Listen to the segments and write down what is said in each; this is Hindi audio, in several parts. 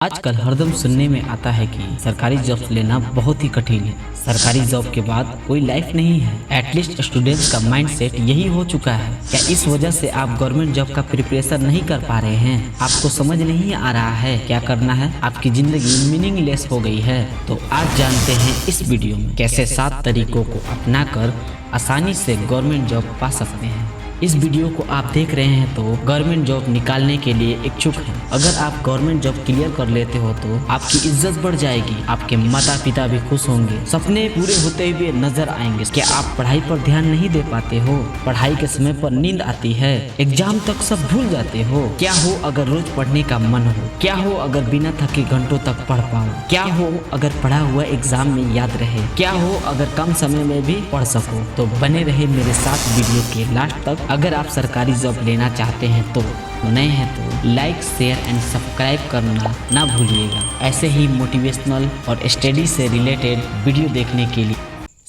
आजकल हरदम सुनने में आता है कि सरकारी जॉब लेना बहुत ही कठिन है। सरकारी जॉब के बाद कोई लाइफ नहीं है। एटलीस्ट स्टूडेंट्स का माइंडसेट यही हो चुका है। क्या इस वजह से आप गवर्नमेंट जॉब का प्रिपरेशन नहीं कर पा रहे हैं? आपको समझ नहीं आ रहा है क्या करना है? आपकी जिंदगी मीनिंगलेस हो गई है? तो आज जानते हैं इस वीडियो में कैसे 7 तरीकों को अपनाकर आसानी से गवर्नमेंट जॉब पा सकते हैं। इस वीडियो को आप देख रहे हैं तो गवर्नमेंट जॉब निकालने के लिए इच्छुक हैं। अगर आप गवर्नमेंट जॉब क्लियर कर लेते हो तो आपकी इज्जत बढ़ जाएगी, आपके माता पिता भी खुश होंगे, सपने पूरे होते हुए नजर आएंगे। क्या आप पढ़ाई पर ध्यान नहीं दे पाते हो? पढ़ाई के समय पर नींद आती है, एग्जाम तक सब भूल जाते हो? क्या हो अगर रोज पढ़ने का मन हो? क्या हो अगर बिना थके घंटों तक पढ़ पाओ? क्या हो अगर पढ़ा हुआ एग्जाम में याद रहे? क्या हो अगर कम समय में भी पढ़ सको? तो बने रहे मेरे साथ वीडियो के लास्ट तक। अगर आप सरकारी जॉब लेना चाहते हैं तो नए हैं तो लाइक शेयर एंड सब्सक्राइब करना ना भूलिएगा। ऐसे ही मोटिवेशनल और स्टडी से रिलेटेड वीडियो देखने के लिए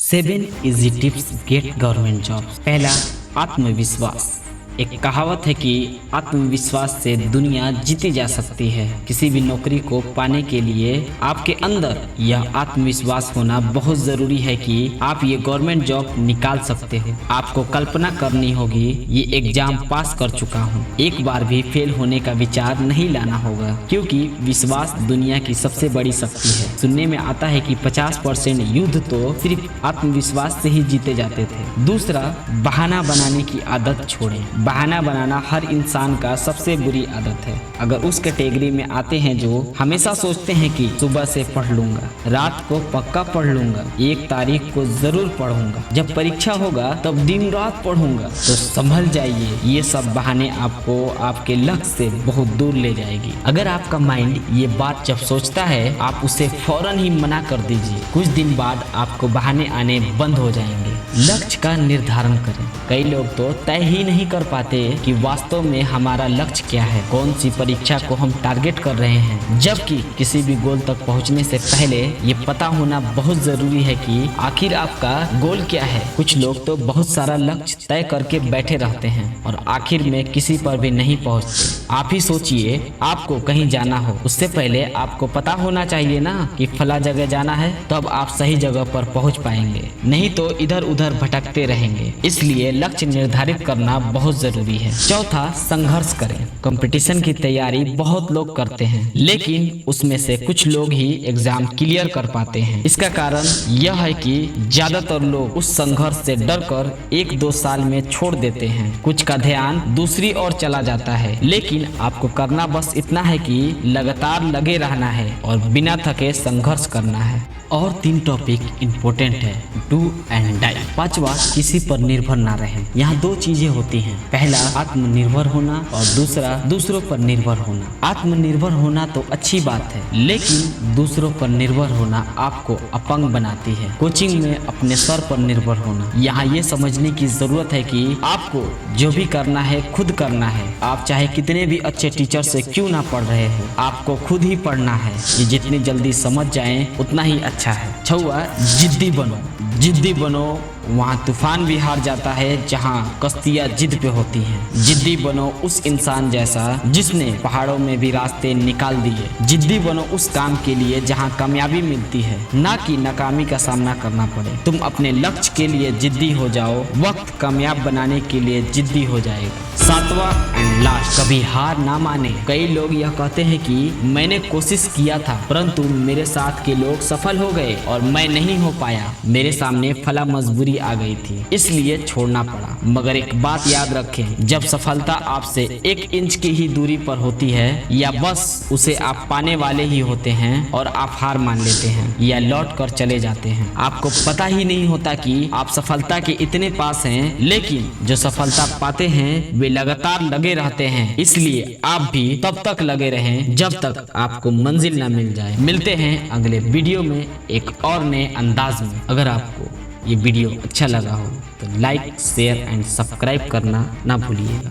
7 easy tips gate government job. पहला, आत्मविश्वास। एक कहावत है कि आत्मविश्वास से दुनिया जीती जा सकती है। किसी भी नौकरी को पाने के लिए आपके अंदर यह आत्मविश्वास होना बहुत जरूरी है कि आप ये गवर्नमेंट जॉब निकाल सकते हो। आपको कल्पना करनी होगी ये एग्जाम पास कर चुका हूँ, एक बार भी फेल होने का विचार नहीं लाना होगा, क्योंकि विश्वास दुनिया की सबसे बड़ी शक्ति है। सुनने में आता है कि 50% युद्ध तो सिर्फ आत्मविश्वास से ही जीते जाते थे। दूसरा, बहाना बनाने की आदत छोड़ें। बहाना बनाना हर इंसान का सबसे बुरी आदत है। अगर उस कैटेगरी में आते हैं जो हमेशा सोचते हैं कि सुबह से पढ़ लूंगा, रात को पक्का पढ़ लूंगा, 1 तारीख को जरूर पढ़ूंगा, जब परीक्षा होगा तब दिन रात पढ़ूंगा, तो संभल जाइए, ये सब बहाने आपको आपके लक्ष्य से बहुत दूर ले जाएगी। अगर आपका माइंड ये बात जब सोचता है, आप उसे फौरन ही मना कर दीजिए। कुछ दिन बाद आपको बहाने आने बंद हो जाएंगे। लक्ष्य का निर्धारण करें। कई लोग तो तय ही नहीं कर पाते कि वास्तव में हमारा लक्ष्य क्या है, कौन सी परीक्षा को हम टारगेट कर रहे हैं। जबकि किसी भी गोल तक पहुंचने से पहले ये पता होना बहुत जरूरी है कि आखिर आपका गोल क्या है। कुछ लोग तो बहुत सारा लक्ष्य तय करके बैठे रहते हैं और आखिर में किसी पर भी नहीं पहुंचते। आप ही सोचिए, आपको कहीं जाना हो, उससे पहले आपको पता होना चाहिए ना कि फला जगह जाना है, तब आप सही जगह पर पहुंच पाएंगे, नहीं तो इधर उधर भटकते रहेंगे। इसलिए लक्ष्य निर्धारित करना बहुत जरूरी है। चौथा, संघर्ष करें। कंपटीशन की तैयारी बहुत लोग करते हैं, लेकिन उसमें से कुछ लोग ही एग्जाम क्लियर कर पाते हैं। इसका कारण यह है कि ज्यादातर लोग उस संघर्ष से डरकर 1-2 साल में छोड़ देते हैं। कुछ का ध्यान दूसरी ओर चला जाता है, लेकिन आपको करना बस इतना है कि लगातार लगे रहना है और बिना थके संघर्ष करना है। और 3 टॉपिक इम्पोर्टेंट है, डू एंड डाई। 5वां, किसी पर निर्भर ना रहें। यहाँ 2 चीजें होती हैं। पहला, आत्मनिर्भर होना और दूसरा, दूसरों पर निर्भर होना। आत्मनिर्भर होना तो अच्छी बात है, लेकिन दूसरों पर निर्भर होना आपको अपंग बनाती है। कोचिंग में अपने सर पर निर्भर होना। यहाँ ये समझने की जरूरत है कि आपको जो भी करना है खुद करना है। आप चाहे कितने भी अच्छे टीचर से क्यों ना पढ़ रहे हो, आपको खुद ही पढ़ना है। ये जितनी जल्दी समझ जाएं उतना ही अच्छा है। 6वां, जिद्दी बनो। जिद्दी बनो, वहाँ तूफान भी हार जाता है जहाँ कश्तियाँ जिद पे होती हैं। जिद्दी बनो उस इंसान जैसा जिसने पहाड़ों में भी रास्ते निकाल दिए। जिद्दी बनो उस काम के लिए जहाँ कामयाबी मिलती है, ना कि नाकामी का सामना करना पड़े। तुम अपने लक्ष्य के लिए जिद्दी हो जाओ, वक्त कामयाब बनाने के लिए जिद्दी हो जाएगा। 7वां एंड लास्ट, कभी हार ना माने। कई लोग यह कहते हैं कि मैंने कोशिश किया था परंतु मेरे साथ के लोग सफल हो गए और मैं नहीं हो पाया, मेरे सामने फला मजबूरी आ गई थी, इसलिए छोड़ना पड़ा। मगर एक बात याद रखें, जब सफलता आपसे 1 इंच की ही दूरी पर होती है, या बस उसे आप पाने वाले ही होते हैं और आप हार मान लेते हैं या लौट कर चले जाते हैं, आपको पता ही नहीं होता कि आप सफलता के इतने पास हैं। लेकिन जो सफलता पाते हैं वे लगातार लगे रहते हैं। इसलिए आप भी तब तक लगे रहें जब तक आपको मंजिल ना मिल जाए। मिलते हैं अगले वीडियो में एक और नए अंदाज में। अगर आपको ये वीडियो अच्छा लगा हो तो लाइक शेयर एंड सब्सक्राइब करना ना भूलिएगा।